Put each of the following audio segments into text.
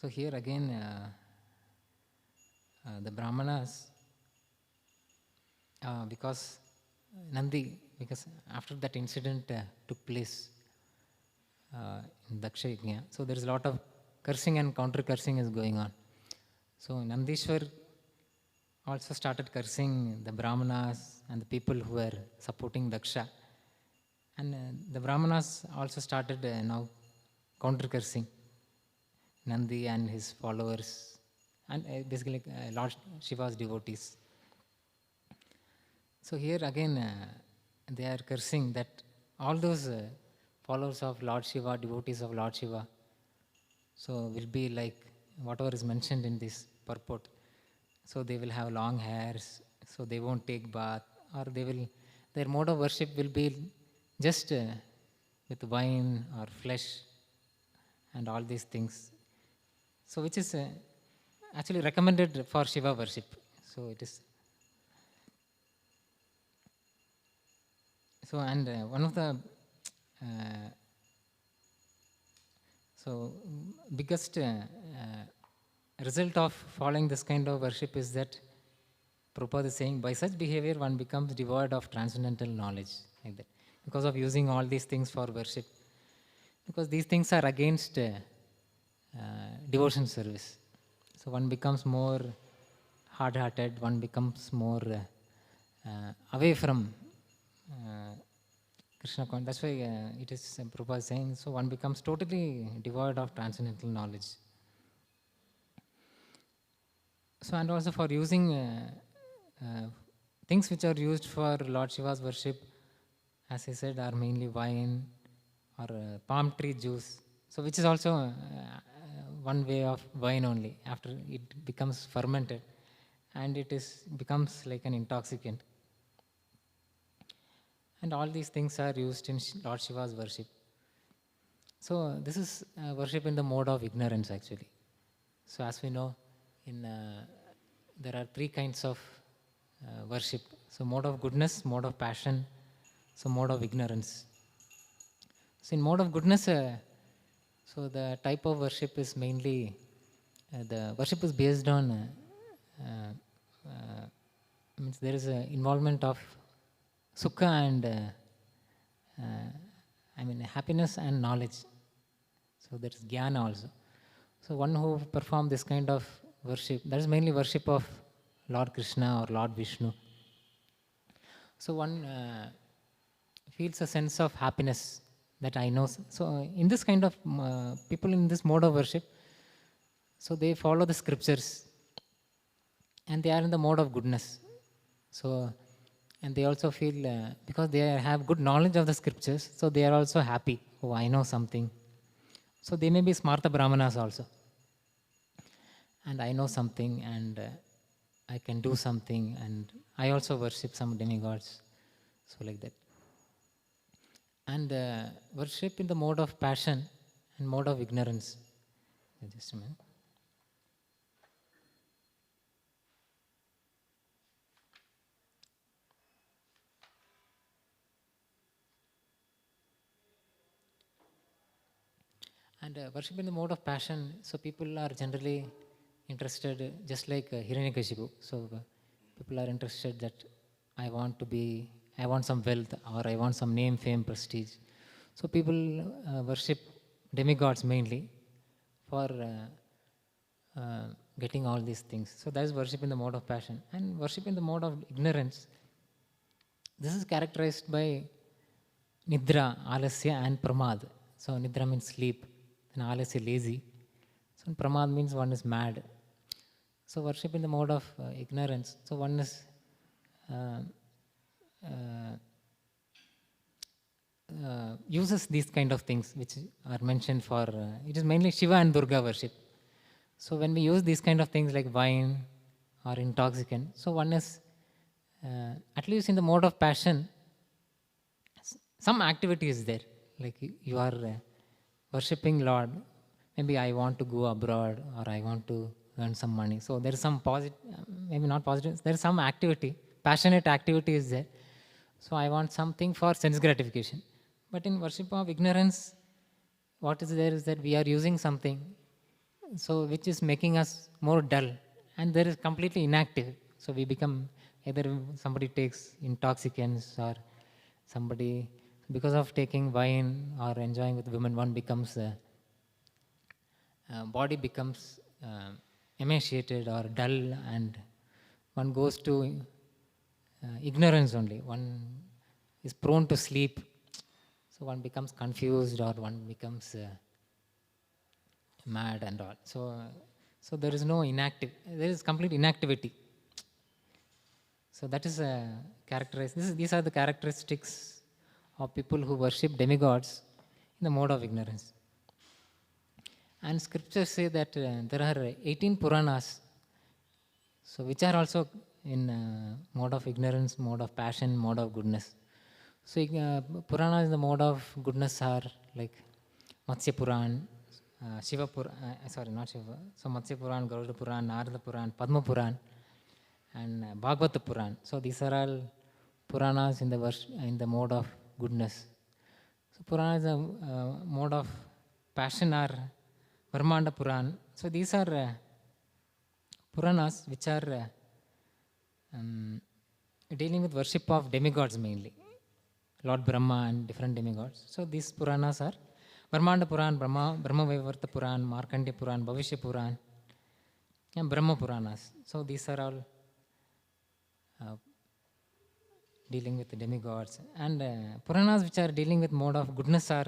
So here again, the Brahmanas, because because after that incident took place in Daksha Yajna, so there is a lot of cursing and counter cursing is going on. So Nandishwar also started cursing the Brahmanas and the people who were supporting Daksha. And the Brahmanas also started now counter cursing Nandi and his followers, and basically Lord Shiva's devotees. So here again, they are cursing that all those followers of Lord Shiva, devotees of Lord Shiva, so will be like whatever is mentioned in this purport. So they will have long hairs, so they won't take bath, or their mode of worship will be just with wine or flesh and all these things. So which is actually recommended for Shiva worship. So it is. So and one of the biggest result of following this kind of worship is that Prabhupada is saying by such behavior one becomes devoid of transcendental knowledge, like that, because of using all these things for worship, because these things are against devotion service. So one becomes more hard-hearted, one becomes more away from Krishna consciousness. That's why it is Prabhupada saying, so one becomes totally devoid of transcendental knowledge. So and also for using things which are used for Lord Shiva's worship, as I said, are mainly wine or palm tree juice. So which is also one way of wine only. After it becomes fermented, and it becomes like an intoxicant. And all these things are used in Lord Shiva's worship. So this is worship in the mode of ignorance actually. So as we know, there are three kinds of worship. So mode of goodness, mode of passion, so mode of ignorance. So in mode of goodness, so the type of worship is mainly, the worship is based on, means there is an involvement of sukha and happiness and knowledge. So there is jnana also. So one who perform this kind of worship, that is mainly worship of Lord Krishna or Lord Vishnu. So one feels a sense of happiness that I know. So in this kind of people in this mode of worship, so they follow the scriptures and they are in the mode of goodness. So and they also feel, because they have good knowledge of the scriptures, so they are also happy. Oh, I know something. So they may be smarta brahmanas also. And I know something, and I can do something, and I also worship some demigods. So like that. And worship in the mode of passion and mode of ignorance. Just a minute. And worship in the mode of passion, so people are generally interested, just like Hiranyakashipu. So people are interested that I want some wealth, or I want some name, fame, prestige. So people worship demigods mainly for getting all these things. So that is worship in the mode of passion. And worship in the mode of ignorance, this is characterized by nidra, alasya and pramad. So nidra means sleep, and alasya lazy. So pramad means one is mad. So worship in the mode of ignorance. So one is uses these kind of things which are mentioned for, it is mainly Shiva and Durga worship. So when we use these kind of things like wine or intoxicant, so one is at least in the mode of passion, some activity is there. Like you are worshipping Lord, maybe I want to go abroad, or I want to earn some money. So there is some positive, maybe not positive, there is some activity, passionate activity is there. So I want something for sense gratification. But in worship of ignorance, what is there is that we are using something so which is making us more dull, and there is completely inactive. So we become, either somebody takes intoxicants, or somebody, because of taking wine or enjoying with women, one becomes body becomes emaciated or dull, and one goes to ignorance only. One is prone to sleep, so one becomes confused, or one becomes mad and all. So there is no inactive, there is complete inactivity. So that is these are the characteristics of people who worship demigods in the mode of ignorance. And scriptures say that there are 18 Puranas, so which are also in mode of ignorance, mode of passion, mode of goodness. So Puranas in the mode of goodness are like Matsya Puran, Shiva Puran, sorry, not Shiva. So Matsya Puran, Garuda Puran, Narada Puran, Padma Puran, and Bhagavata Puran. So these are all Puranas in the mode of goodness. So Purana is a mode of passion, or Brahmanda Puran. So these are Puranas which are dealing with worship of demigods mainly, Lord Brahma and different demigods. So these Puranas are Brahmanda Puran, Brahma Vaivarta Puran, Markandeya Puran, Bhavishya Puran, and Brahma Puranas. So these are all dealing with the demigods. And Puranas which are dealing with mode of goodness are,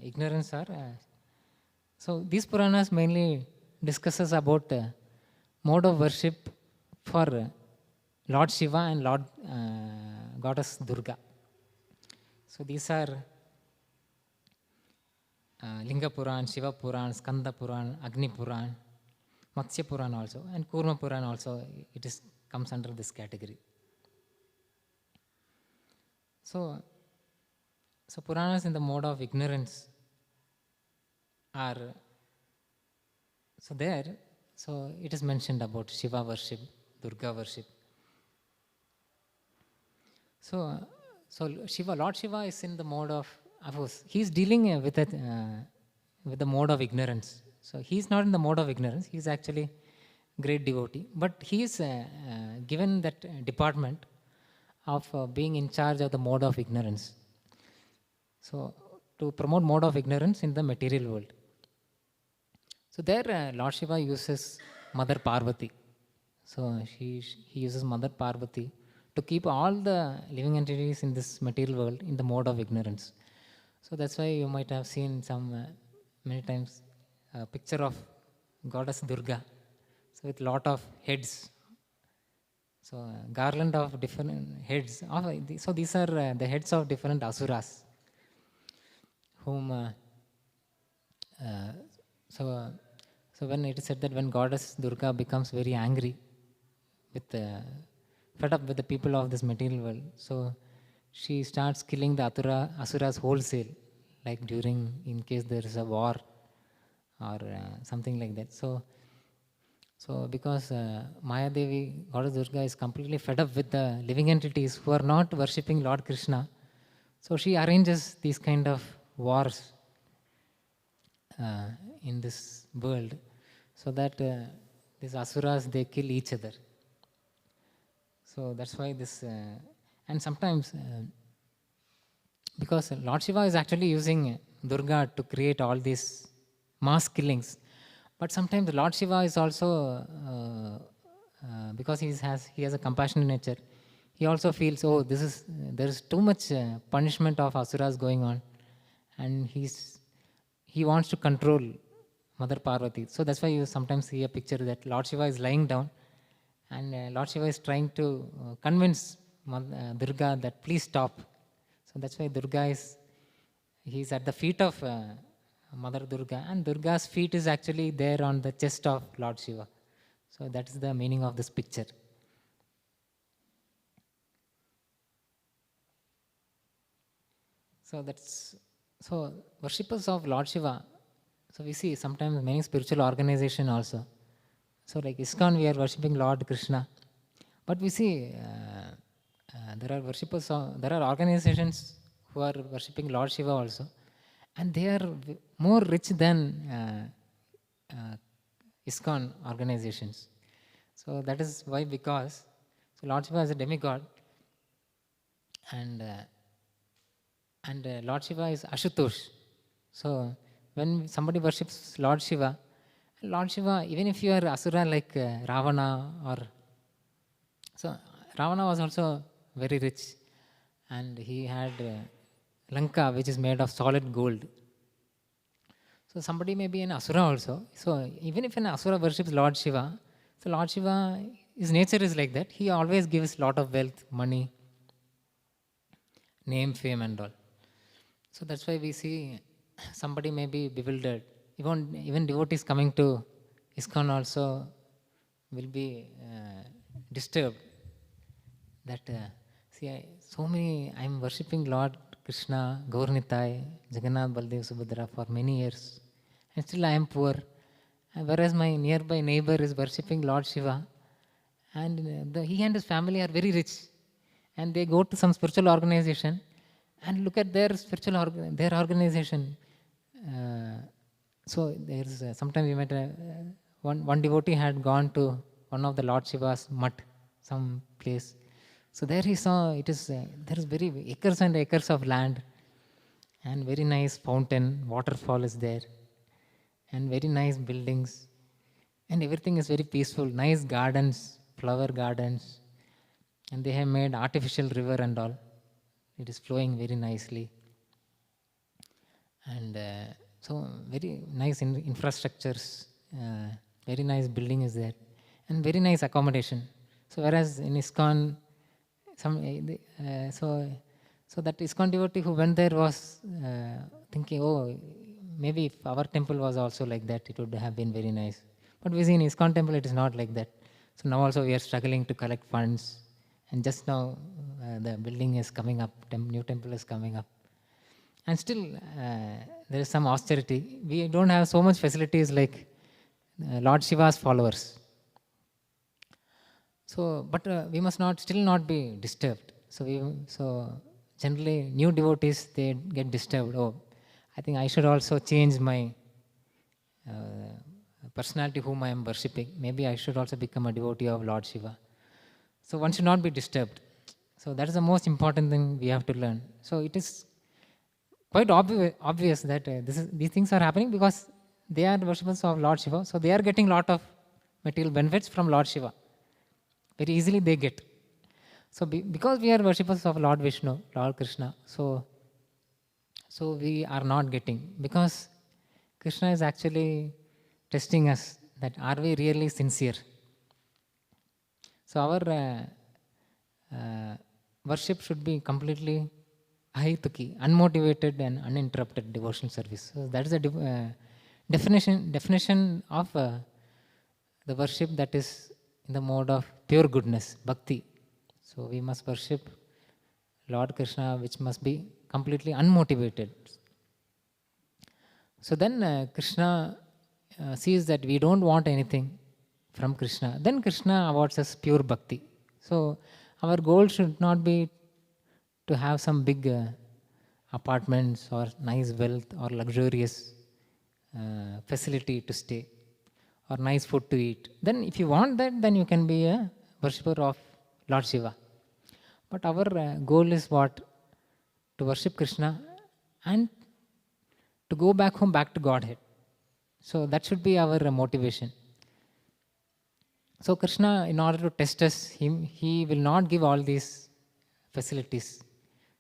ignorance are. So these Puranas mainly discusses about mode of worship for Lord Shiva and Lord Goddess Durga. So these are Linga Puran, Shiva Puran, Skanda Puran, Agni Puran, Matsya Puran also, and Kurma Puran also. It is comes under this category. So Puranas in the mode of ignorance are, so it is mentioned about Shiva worship, Durga worship. So Lord Shiva is in the mode of course, he is dealing with the mode of ignorance. So he is not in the mode of ignorance. He is actually great devotee, but he is given that department of being in charge of the mode of ignorance. So to promote mode of ignorance in the material world. So there Lord Shiva uses Mother Parvati. So he uses Mother Parvati to keep all the living entities in this material world in the mode of ignorance. So that's why you might have seen many times a picture of Goddess Durga, so with lot of heads. So garland of different heads. So these are the heads of different asuras, whom so when it is said that when Goddess Durga becomes very angry, fed up with the people of this material world, so she starts killing the asuras wholesale, like in case there is a war or something like that. So because Maya Devi, Goddess Durga, is completely fed up with the living entities who are not worshipping Lord Krishna, so she arranges these kind of wars in this world, so that these asuras, they kill each other. So that's why this, and sometimes because Lord Shiva is actually using Durga to create all these mass killings, but sometimes Lord Shiva is also, because he has a compassionate nature, he also feels, there is too much punishment of asuras going on, and he wants to control Mother Parvati. So that's why you sometimes see a picture that Lord Shiva is lying down, and Lord Shiva is trying to convince Durga that please stop. So that's why he's at the feet of Mother Durga, and Durga's feet is actually there on the chest of Lord Shiva. So that is the meaning of this picture. So worshippers of Lord Shiva, so we see sometimes many spiritual organization also. So like ISKCON, we are worshipping Lord Krishna, but we see there are organizations who are worshipping Lord Shiva also, and they are more rich than ISKCON organizations. So that is why, because so Lord Shiva is a demigod, and Lord Shiva is Ashutosh. So when somebody worships Lord Shiva, even if you are Asura like Ravana, or so Ravana was also very rich, and he had Lanka, which is made of solid gold. So somebody may be an Asura also. So even if an Asura worships Lord Shiva, so Lord Shiva, his nature is like that. He always gives lot of wealth, money, name, fame, and all. So that's why we see somebody may be bewildered. Even devotees coming to ISKCON also will be disturbed. That so many, I am worshipping Lord Krishna, Gaurnitai, Jagannath, Baldev, Subhadra for many years, and still I am poor. Whereas my nearby neighbor is worshipping Lord Shiva, and he and his family are very rich, and they go to some spiritual organization and look at their their organization. So there's sometimes we met one devotee had gone to one of the Lord Shiva's mutt, some place. So there he saw it is there is very acres and acres of land, and very nice fountain, waterfall is there, and very nice buildings, and everything is very peaceful. Nice gardens, flower gardens, and they have made artificial river and all. It is flowing very nicely, and so very nice infrastructures, very nice building is there, and very nice accommodation. So whereas in ISKCON, so that ISKCON devotee who went there was thinking, oh, maybe if our temple was also like that, it would have been very nice. But we see in ISKCON temple, it is not like that. So now also we are struggling to collect funds, and just now the building is coming up, new temple is coming up, and still there is some austerity. We don't have so much facilities like Lord Shiva's followers. So, but we must still not be disturbed. So generally new devotees, they get disturbed. Oh, I think I should also change my personality whom I am worshipping. Maybe I should also become a devotee of Lord Shiva. So one should not be disturbed. So that is the most important thing we have to learn. So it is quite obvious that these things are happening because they are worshippers of Lord Shiva. So they are getting lot of material benefits from Lord Shiva. Very easily they get. So because we are worshippers of Lord Vishnu, Lord Krishna, so we are not getting, because Krishna is actually testing us, that are we really sincere. So our worship should be completely ahituki, unmotivated and uninterrupted devotional service. So that is the definition of the worship that is in the mode of pure goodness, bhakti. So we must worship Lord Krishna, which must be completely unmotivated. So then Krishna sees that we don't want anything from Krishna. Then Krishna awards us pure bhakti. So our goal should not be to have some big apartments or nice wealth or luxurious facility to stay or nice food to eat. Then if you want that, then you can be a worshipper of Lord Shiva. But our goal is what? To worship Krishna and to go back home, back to Godhead. So that should be our motivation. So Krishna, in order to test us, he will not give all these facilities.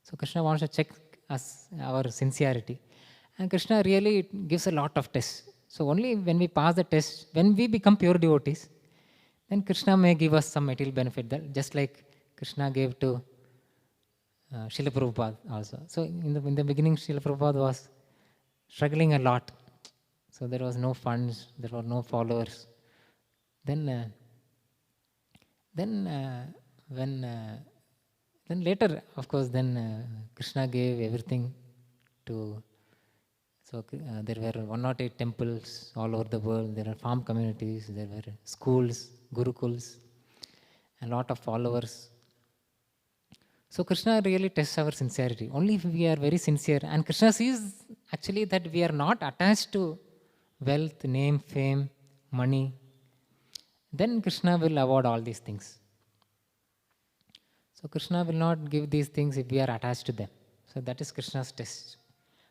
So Krishna wants to check us, our sincerity. And Krishna really gives a lot of tests. So only when we pass the test, when we become pure devotees, then Krishna may give us some material benefit, that just like Krishna gave to Srila Prabhupada also. So in the beginning, Srila Prabhupada was struggling a lot. So there was no funds, there were no followers. Then later, of course, then Krishna gave everything to. So there were 108 temples all over the world. There are farm communities. There were schools, gurukuls, a lot of followers. So Krishna really tests our sincerity. Only if we are very sincere, and Krishna sees actually that we are not attached to wealth, name, fame, money, then Krishna will award all these things. So Krishna will not give these things if we are attached to them. So that is Krishna's test.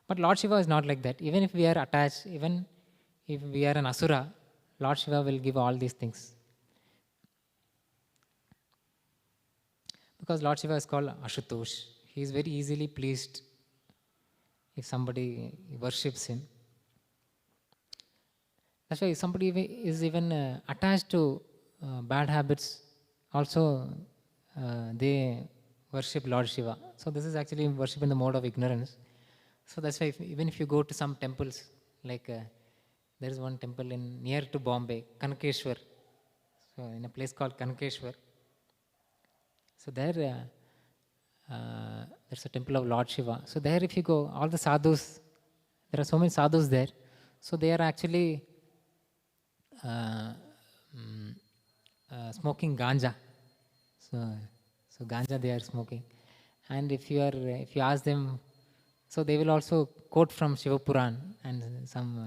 But Lord Shiva is not like that. Even if we are attached, even if we are an asura, Lord Shiva will give all these things. Because Lord Shiva is called Ashutosh. He is very easily pleased if somebody worships him. That's why if somebody is even attached to bad habits, also they worship Lord Shiva. So this is actually worship in the mode of ignorance. So that's why even if you go to some temples, like there is one temple near to Bombay, Kanakeshwar. So in a place called Kanakeshwar. So there, there's a temple of Lord Shiva. So there if you go, all the sadhus, there are so many sadhus there. So they are actually smoking ganja. So ganja they are smoking. And if you ask them, so they will also quote from Shiva Puran and some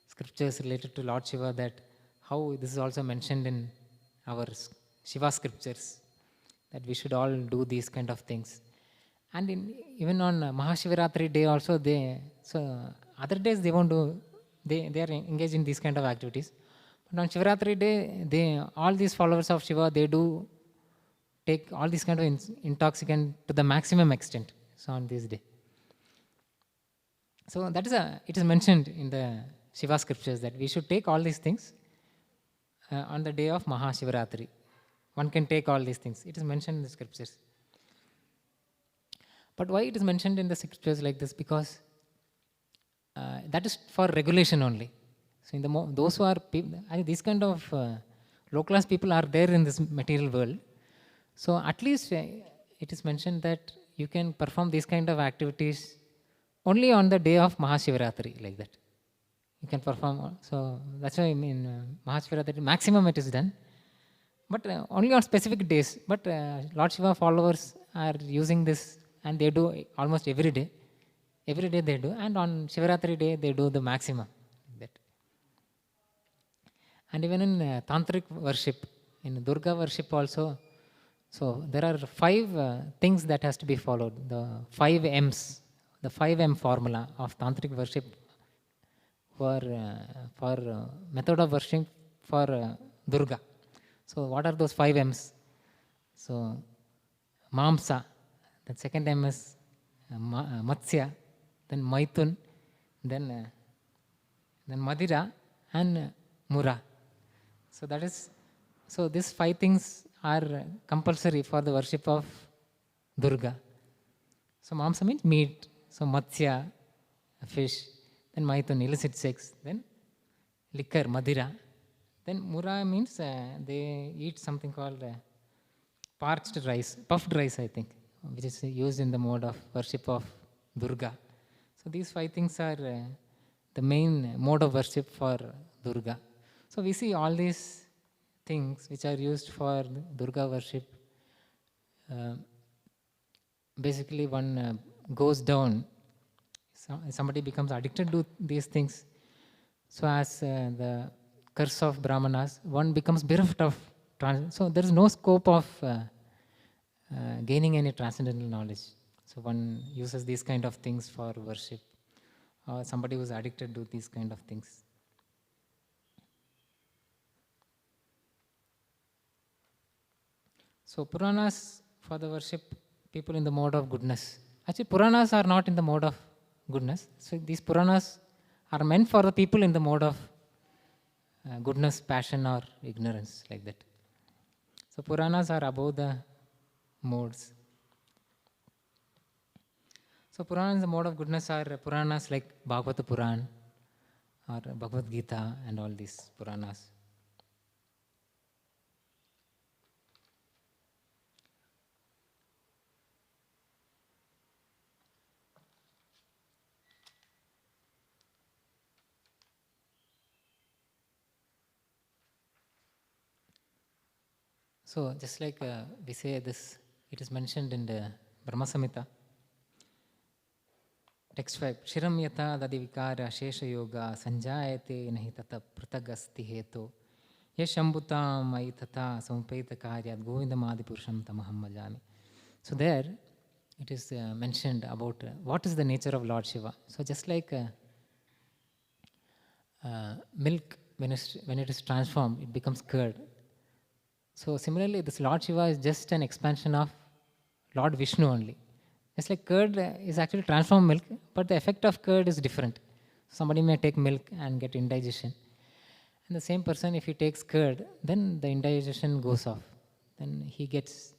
scriptures related to Lord Shiva, that how this is also mentioned in our Shiva scriptures, that we should all do these kind of things. And even on Mahashivaratri day also, other days they won't do, they are engaged in these kind of activities. But on Shivaratri day, all these followers of Shiva, they do take all these kind of intoxicant to the maximum extent. So on this day. So that is it is mentioned in the Shiva scriptures that we should take all these things on the day of Mahashivaratri. One can take all these things. It is mentioned in the scriptures. But why it is mentioned in the scriptures like this? Because that is for regulation only. So in those who are these kind of low class people are there in this material world. So at least it is mentioned that you can perform these kind of activities only on the day of Mahashivaratri, like that. You can perform. So that's why in Mahashivaratri maximum it is done. But only on specific days. But Lord Shiva followers are using this, and they do almost every day. Every day they do, and on Shivaratri day they do the maximum. Like that. And even in tantric worship, in Durga worship also, so there are 5 things that has to be followed. The 5 M's, the 5M formula of tantric worship for method of worship for Durga. So what are those 5 M's? So Mamsa, the second M is Matsya, then Maithun, then Madira, and Mura. So that is, so these 5 things are compulsory for the worship of Durga. So Mamsa means meat, so Matsya, fish, then Maithun, illicit sex, then liquor, Madira. Then Mura means they eat something called parched rice, puffed rice, I think, which is used in the mode of worship of Durga. So these 5 things are the main mode of worship for Durga. So we see all these things which are used for Durga worship. Basically, one goes down. Somebody becomes addicted to these things. So as the curse of Brahmanas, one becomes bereft of so there is no scope of gaining any transcendental knowledge. So one uses these kind of things for worship, or somebody who is addicted to these kind of things. So Puranas for the worship people in the mode of goodness. Actually, Puranas are not in the mode of goodness. So these Puranas are meant for the people in the mode of goodness, passion, or ignorance, like that. So Puranas are above the modes. So Puranas in the mode of goodness are Puranas like Bhagavata Puran or Bhagavad Gita and all these Puranas. So just like we say this it is mentioned in the Brahma Samhita. Text 5. Shiram yata dadivikara shesha yoga sanjayate nahi tata pratagasti heto yashambhutam mai tata samupaita karyat govindamadi purusham tamaham bhajami. So there it is mentioned about what is the nature of Lord Shiva. So just like milk, when it is transformed, it becomes curd. So similarly, this Lord Shiva is just an expansion of Lord Vishnu only. It's like curd is actually transformed milk, but the effect of curd is different. Somebody may take milk and get indigestion. And the same person, if he takes curd, then the indigestion goes off. Then he gets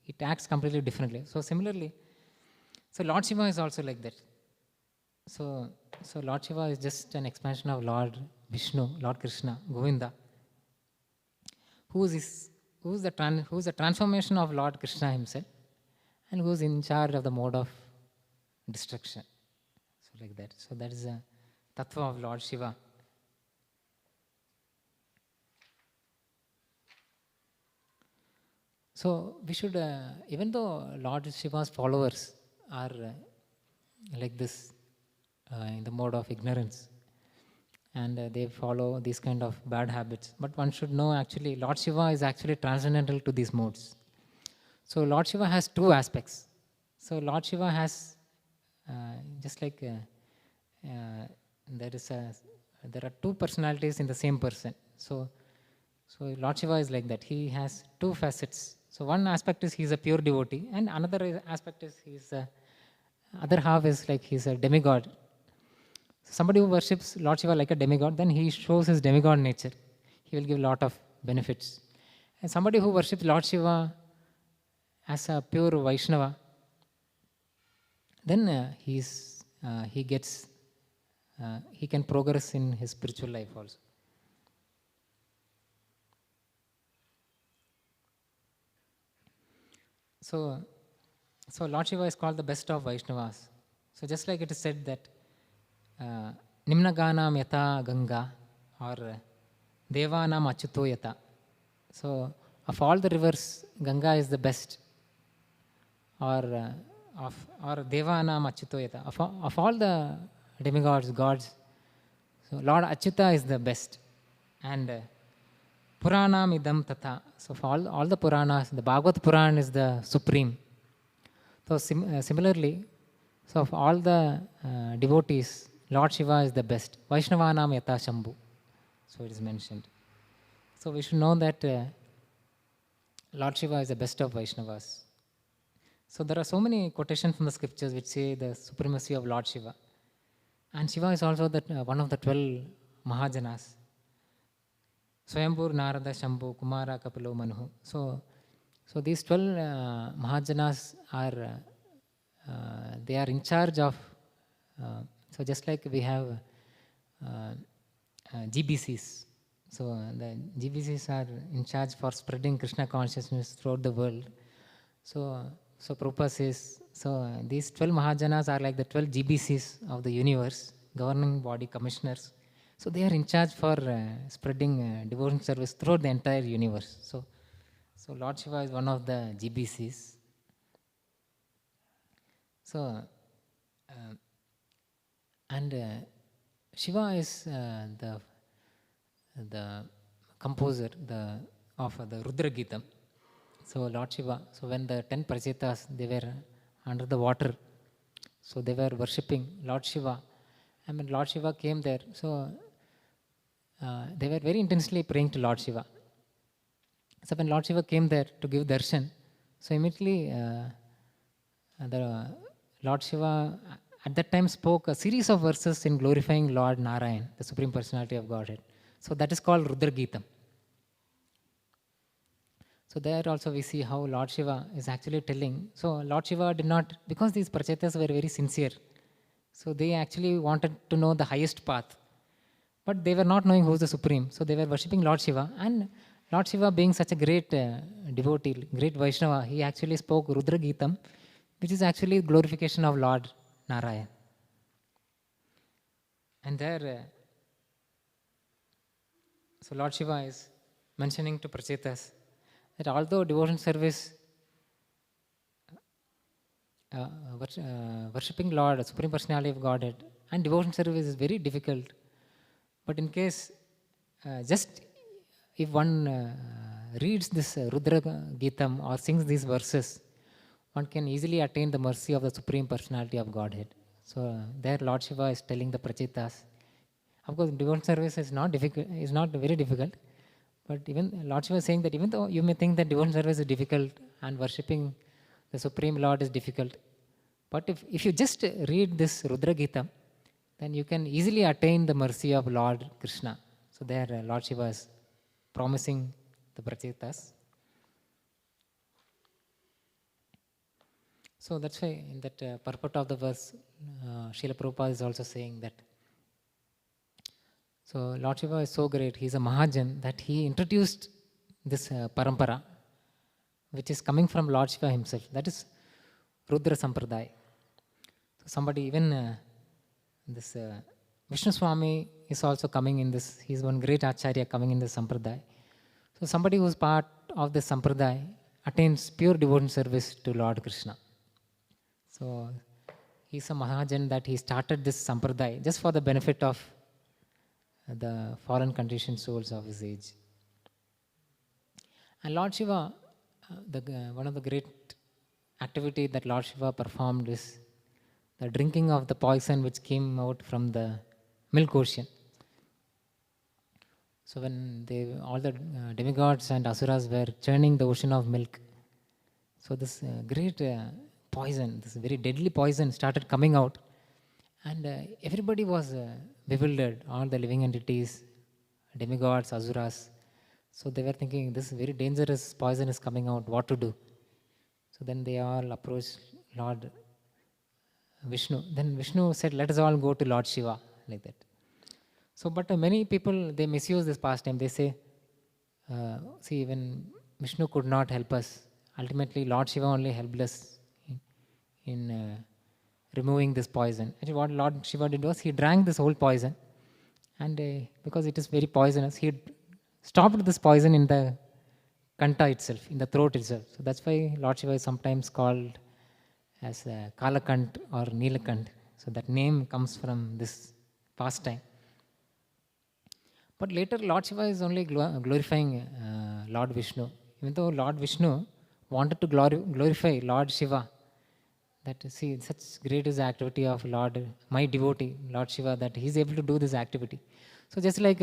it acts completely differently. So similarly, so Lord Shiva is also like that. So Lord Shiva is just an expansion of Lord Vishnu, Lord Krishna, Govinda, who is the transformation of Lord Krishna himself, and who is in charge of the mode of destruction. So like that. So that is the tattva of Lord Shiva. So we should, even though Lord Shiva's followers are like this, in the mode of ignorance, and they follow these kind of bad habits, but one should know actually Lord Shiva is actually transcendental to these modes. So Lord Shiva has two aspects. So Lord Shiva has, just like there are two personalities in the same person. So Lord Shiva is like that. He has two facets. So one aspect is he is a pure devotee, and another aspect is other half is like he is a demigod. Somebody who worships Lord Shiva like a demigod, then he shows his demigod nature. He will give a lot of benefits. And somebody who worships Lord Shiva as a pure Vaishnava, then he can progress in his spiritual life also. So Lord Shiva is called the best of Vaishnavas. So just like it is said that Nimna Ganam Yata Ganga, or Devanam Achyuto Yata. So of all the rivers, Ganga is the best, or Devanam Achyuto Yata. Of all the demigods, gods, so Lord Achyuta is the best. And Puranam Idam Tata. So for all the Puranas, the Bhagavad Puran is the supreme. So similarly, so of all the devotees, Lord Shiva is the best. Vaishnavanam Yata Shambhu. So it is mentioned. So we should know that Lord Shiva is the best of Vaishnavas. So there are so many quotations from the scriptures which say the supremacy of Lord Shiva. And Shiva is also one of the 12 Mahajanas. Swayambhur, Narada, Shambhu, Kumara, Kapilo, Manu. So these 12 Mahajanas are they are in charge of. So just like we have GBCs. So the GBCs are in charge for spreading Krishna consciousness throughout the world. So Prabhupada says, so these 12 Mahajanas are like the 12 GBCs of the universe, governing body commissioners. So they are in charge for spreading devotion service throughout the entire universe. So Lord Shiva is one of the GBCs. So Shiva is the composer of the Rudra Geetam. So Lord Shiva, so when the 10 Prachetas, they were under the water, so they were worshipping Lord Shiva. And when Lord Shiva came there, so they were very intensely praying to Lord Shiva. So when Lord Shiva came there to give darshan, so immediately the Lord Shiva at that time spoke a series of verses in glorifying Lord Narayan, the Supreme Personality of Godhead. So that is called Rudra Geetam. So there also we see how Lord Shiva is actually telling. So Lord Shiva did not, because these Prachetas were very sincere, so they actually wanted to know the highest path. But they were not knowing who is the Supreme. So they were worshipping Lord Shiva. And Lord Shiva, being such a great devotee, great Vaishnava, he actually spoke Rudra Geetam, which is actually glorification of Lord Narayan. And there, so Lord Shiva is mentioning to Prachetas that although devotion service worshipping Lord, Supreme Personality of Godhead, and devotion service is very difficult. But in case, just if one reads this Rudra Geetam or sings these verses, one can easily attain the mercy of the Supreme Personality of Godhead. So there Lord Shiva is telling the Prachitas. Of course, devotion service is not difficult, is not very difficult. But even Lord Shiva is saying that even though you may think that devotion service is difficult and worshipping the Supreme Lord is difficult, but if you just read this Rudra Geetam, then you can easily attain the mercy of Lord Krishna. So there Lord Shiva is promising the Prachitas. So that's why in that purport of the verse, Srila Prabhupada is also saying that. So Lord Shiva is so great, he is a Mahajan, that he introduced this parampara, which is coming from Lord Shiva himself. That is Rudra Sampradaya. So somebody, even this Vishnu Swami is also coming in this. He is one great Acharya coming in this Sampradaya. So somebody who is part of this Sampradaya attains pure devotion service to Lord Krishna. So he is a Mahajan that he started this Sampradaya just for the benefit of the fallen conditioned souls of his age. And Lord Shiva, one of the great activity that Lord Shiva performed is the drinking of the poison which came out from the milk ocean. So when all the demigods and asuras were churning the ocean of milk, so this great poison, this very deadly poison started coming out, and everybody was bewildered, all the living entities, demigods, asuras. So they were thinking, this very dangerous poison is coming out, what to do? So then they all approached Lord Vishnu. Then Vishnu said, let us all go to Lord Shiva, like that. So, but many people, they misuse this pastime. They say, see, even Vishnu could not help us. Ultimately, Lord Shiva only helped us in removing this poison. Actually, what Lord Shiva did was, he drank this whole poison. And because it is very poisonous, he stopped this poison in the kanta itself, in the throat itself. So that's why Lord Shiva is sometimes called as Kalakant or Neelakant. So that name comes from this pastime. But later Lord Shiva is only glorifying Lord Vishnu. Even though Lord Vishnu wanted to glorify Lord Shiva, that see, such great is the activity of Lord, my devotee, Lord Shiva, that he is able to do this activity. So just like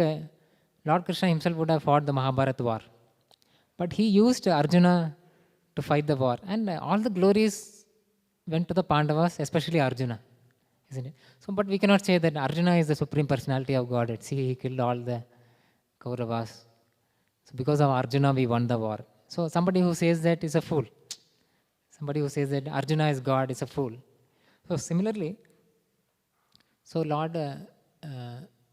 Lord Krishna himself would have fought the Mahabharata war, but he used Arjuna to fight the war, and all the glories went to the Pandavas, especially Arjuna, isn't it? So, but we cannot say that Arjuna is the Supreme Personality of Godhead. See, he killed all the Kauravas. So because of Arjuna, we won the war. So somebody who says that is a fool. Somebody who says that Arjuna is God is a fool. So similarly, so Lord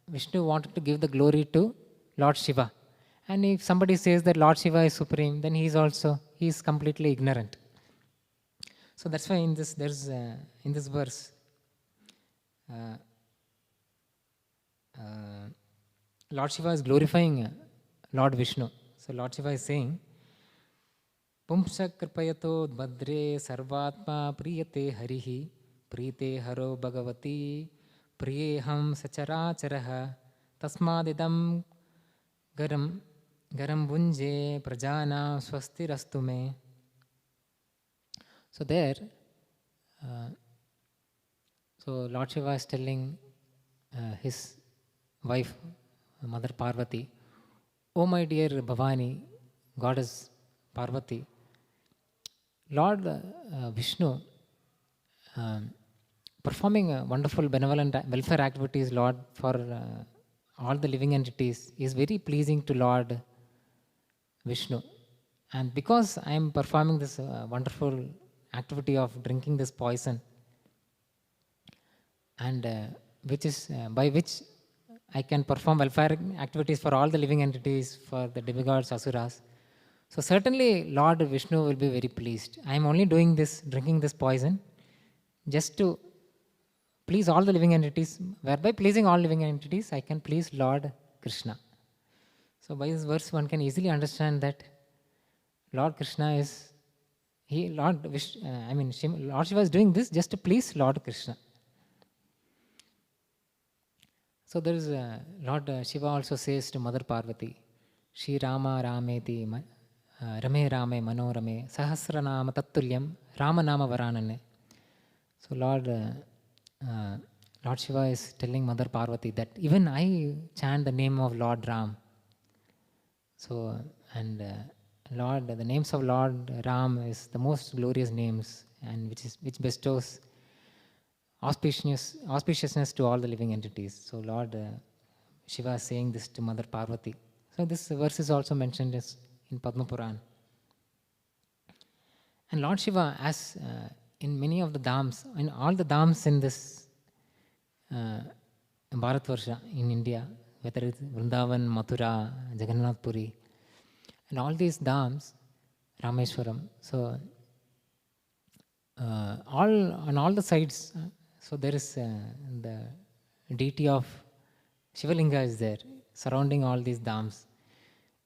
Vishnu wanted to give the glory to Lord Shiva. And if somebody says that Lord Shiva is supreme, then he is completely ignorant. So that's why in this verse, Lord Shiva is glorifying Lord Vishnu. So Lord Shiva is saying, Pumsa kripayato badre sarvatma priyate harihi priyate haro bhagavati priyeham sacharacharaha tasmadidam garam bunje prajana swastirastu me. So there, so Lord Shiva is telling his wife, Mother Parvati, oh my dear Bhavani, Goddess Parvati, Lord Vishnu, performing wonderful benevolent welfare activities, Lord, for all the living entities is very pleasing to Lord Vishnu. And because I am performing this wonderful activity of drinking this poison, and by which I can perform welfare activities for all the living entities, for the demigods, asuras. So certainly Lord Vishnu will be very pleased. I am only doing this, drinking this poison, just to please all the living entities. Whereby pleasing all living entities, I can please Lord Krishna. So by this verse, one can easily understand that Lord Krishna Lord Shiva is doing this just to please Lord Krishna. So there is Lord Shiva also says to Mother Parvati, Shri Rama Rameti Rame Rame Manorame Sahasranama Tattulyam Rama Nama Varanane. So Lord Shiva is telling Mother Parvati that even I chant the name of Lord Ram. So, and the names of Lord Ram is the most glorious names, and which bestows auspiciousness to all the living entities. So Lord Shiva is saying this to Mother Parvati. So this verse is also mentioned in Padma Puran. And Lord Shiva, as in many of the dhams, in all the dhams in this Bharatvarsha in India, whether it's Vrindavan, Mathura, Jagannath Puri, and all these dhams, Rameshwaram. So on all the sides, so there is the deity of Shivalinga is there surrounding all these dhams.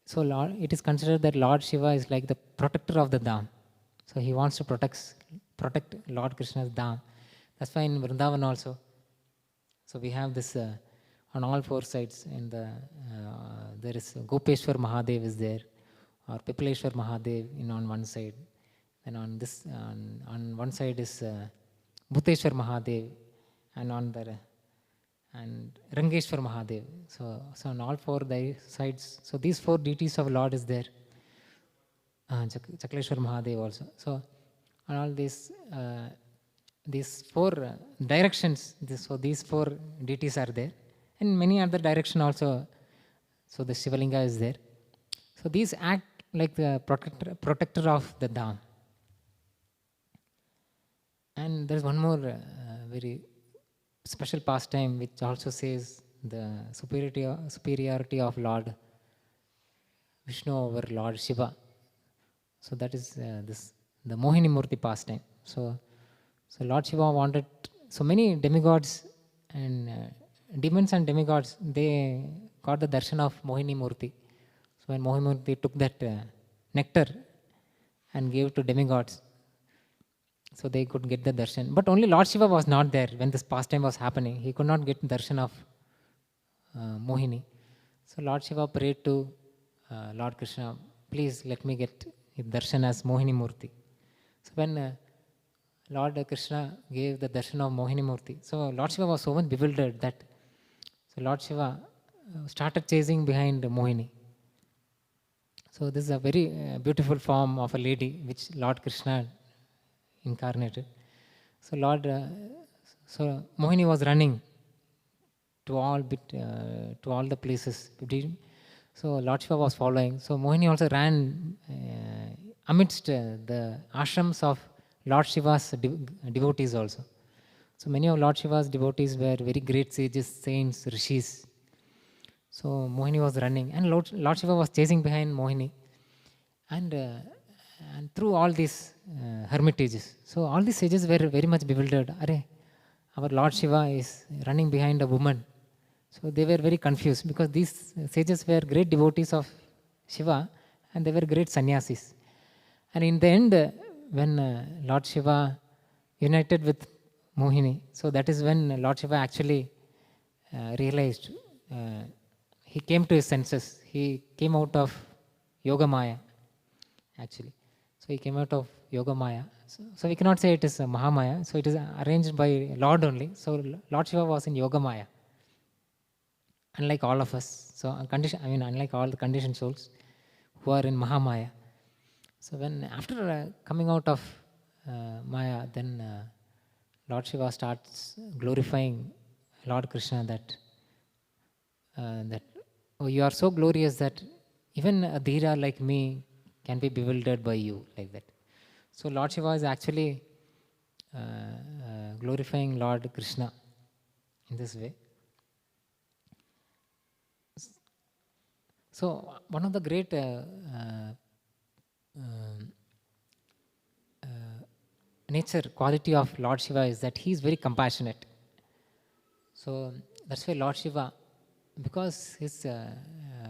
So it is considered that Lord Shiva is like the protector of the dham. So he wants to protect Lord Krishna's dham. That's why in Vrindavan also. So we have this on all four sides. There is Gopeshwar Mahadev is there, or Pipaleshwar Mahadev on one side. Then on one side is Bhuteshwar Mahadev, and Rangeshwar Mahadev. So on all four sides, so these four deities of Lord is there. Chakleshwar Mahadev also. So on all these four directions, these four deities are there, and many other direction also. So the Shivalinga is there. So these act like the protector of the dham. And there is one more very special pastime which also says the superiority of Lord Vishnu over Lord Shiva. So that is the Mohini Murti pastime. So Lord Shiva wanted, so many demigods and demons and demigods, they got the darshan of Mohini Murti. So when Mohini Murti took that nectar and gave to demigods, so they could get the darshan. But only Lord Shiva was not there when this pastime was happening. He could not get darshan of Mohini. So Lord Shiva prayed to Lord Krishna, please let me get darshan as Mohini Murti. So when Lord Krishna gave the darshan of Mohini Murti, so Lord Shiva was so much bewildered that so Lord Shiva started chasing behind Mohini. So this is a very beautiful form of a lady which Lord Krishna incarnated. So Mohini was running to all the places. So Lord Shiva was following. So Mohini also ran amidst the ashrams of Lord Shiva's devotees also. So many of Lord Shiva's devotees were very great sages, saints, rishis. So Mohini was running, and Lord Shiva was chasing behind Mohini, and through all these hermitages. So all these sages were very much bewildered. Our Lord Shiva is running behind a woman. So they were very confused because these sages were great devotees of Shiva, and they were great sannyasis. And in the end, when Lord Shiva united with Mohini, so that is when Lord Shiva actually realized, he came to his senses. He came out of Yoga Maya, actually. So he came out of Yoga Maya. So we cannot say it is a Mahamaya. So it is arranged by Lord only. So Lord Shiva was in Yoga Maya, unlike all of us. So unlike all the conditioned souls who are in Mahamaya. So after coming out of Maya, then Lord Shiva starts glorifying Lord Krishna that oh, you are so glorious that even a Dhira like me can be bewildered by you, like that. So Lord Shiva is actually glorifying Lord Krishna in this way. So one of the great nature, quality of Lord Shiva is that he is very compassionate. So that's why Lord Shiva, because his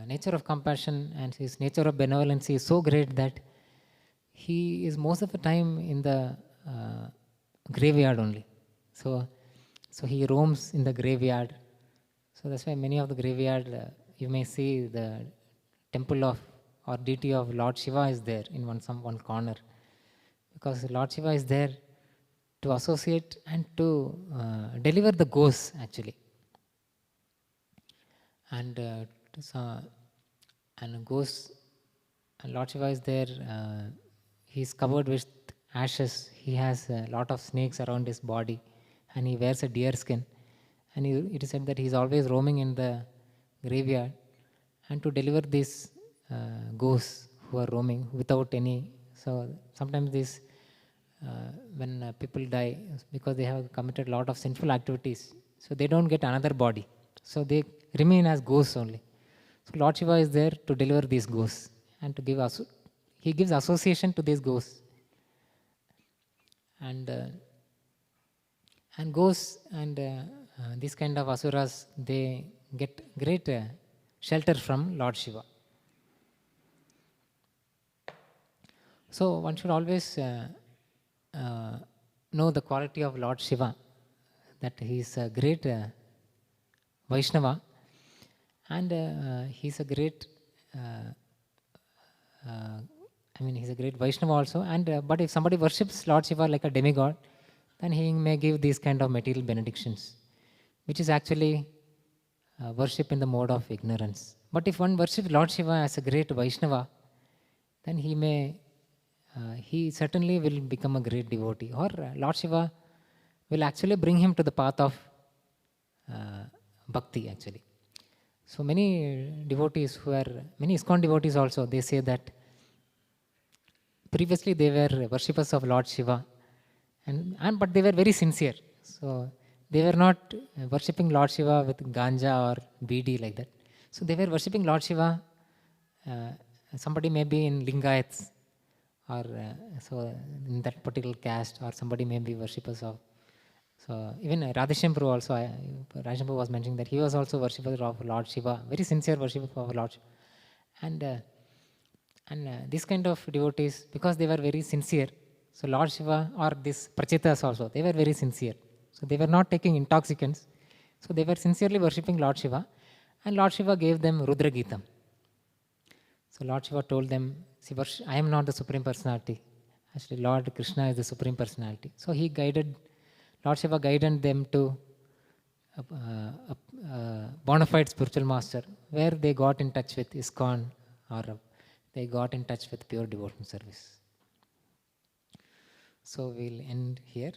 nature of compassion and his nature of benevolence is so great that he is most of the time in the graveyard only. So he roams in the graveyard. So that's why many of the graveyard, you may see the temple of or deity of Lord Shiva is there in one corner, because Lord Shiva is there to associate and to deliver the ghosts actually. And ghosts, and Lord Shiva is there. He's covered with ashes. He has a lot of snakes around his body, and he wears a deer skin. And it is said that he's always roaming in the graveyard and to deliver these ghosts who are roaming without any. So sometimes these, when people die because they have committed a lot of sinful activities, so they don't get another body. So they remain as ghosts only. So Lord Shiva is there to deliver these ghosts and to give us. He gives association to these ghosts. And ghosts and these kind of asuras, they get great shelter from Lord Shiva. So one should always know the quality of Lord Shiva, that he is a great Vaishnava, and he's a great he's a great Vaishnava also. And but if somebody worships Lord Shiva like a demigod, then he may give these kind of material benedictions, which is actually worship in the mode of ignorance. But if one worships Lord Shiva as a great Vaishnava, then he certainly will become a great devotee, or Lord Shiva will actually bring him to the path of bhakti actually. So many devotees many ISKCON devotees also, they say that previously they were worshippers of Lord Shiva, but they were very sincere. So they were not worshipping Lord Shiva with ganja or BD like that. So they were worshipping Lord Shiva. Somebody may be in Lingayats, or so in that particular caste, or somebody may be worshippers of. So even Radheshyam Prabhu also, Radheshyam Prabhu was mentioning that he was also worshipper of Lord Shiva, very sincere worshipper of Lord Shiva. And this kind of devotees, because they were very sincere, so Lord Shiva or these Prachetas also, they were very sincere. So they were not taking intoxicants. So they were sincerely worshipping Lord Shiva, and Lord Shiva gave them Rudra Geetam. So Lord Shiva told them, see, I am not the Supreme Personality. Actually, Lord Krishna is the Supreme Personality. So Lord Shiva guided them to a bona fide spiritual master, where they got in touch with ISKCON, or they got in touch with pure devotional service. So we'll end here.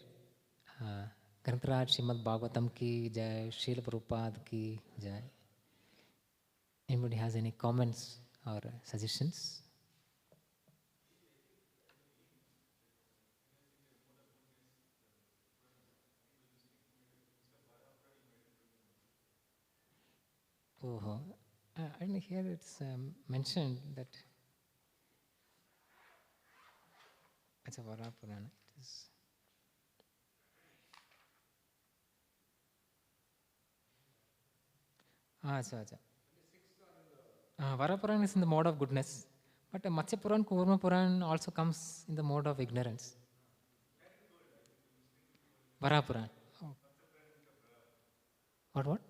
Grantaraj Srimad Bhagavatam ki jai, Srila Prabhupada ki jai. Anybody has any comments or suggestions? Oh, and here it's mentioned that it's a Vara Purana. It is Vara Purana is in the mode of goodness, but Matsya Puran, Kurma Puran also comes in the mode of ignorance. Vara Puran. Oh. What?